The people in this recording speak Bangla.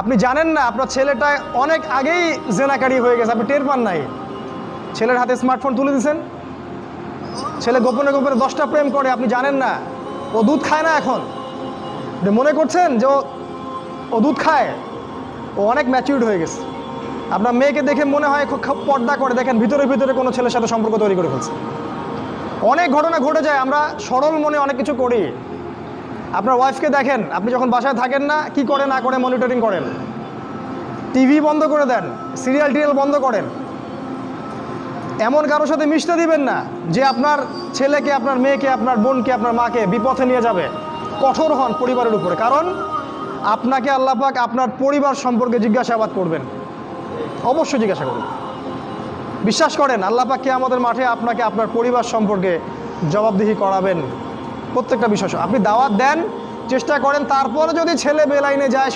আপনি জানেন না আপনার ছেলেটা অনেক আগেই জেনাকারী হয়ে গেছে, আপনি টের পান নাই। ছেলের হাতে স্মার্টফোন তুলে দিয়েছেন, ছেলে গোপনে গোপনে 10টা প্রেম করে, আপনি জানেন না। ও দুধ খায় না এখন, আপনি মনে করছেন যে ও দুধ খায়। ও অনেক ম্যাচিউরড হয়ে গেছে। আপনার মেয়েকে দেখে মনে হয় খুব পর্দা করে, দেখেন ভিতরে ভিতরে কোনো ছেলের সাথে সম্পর্ক তৈরি করে ফেলছে। অনেক ঘটনা ঘটে যায়, আমরা সরল মনে অনেক কিছু করি। আপনার ওয়াইফকে দেখেন, আপনি যখন বাসায় থাকেন না কি করে না করে মনিটরিং করেন, টিভি বন্ধ করে দেন, সিরিয়াল টিরিয়াল বন্ধ করেন। এমন কারোর সাথে মিশতে দিবেন না যে আপনার ছেলেকে, আপনার মেয়েকে, আপনার বোনকে, আপনার মাকে বিপথে নিয়ে যাবে। কঠোর হন পরিবারের উপরে, কারণ আপনাকে আল্লাহ পাক আপনার পরিবার সম্পর্কে জিজ্ঞাসাবাদ করবেন, অবশ্যই জিজ্ঞাসা করবেন। বিশ্বাস করেন আল্লাহ পাক কিয়ামতের মাঠে আপনাকে আপনার পরিবার সম্পর্কে জবাবদিহি করাবেন প্রত্যেকটা বিষয়। আপনি দাওয়াত দেন, চেষ্টা করেন, তারপরে যদি ছেলে বেলাইনে যায়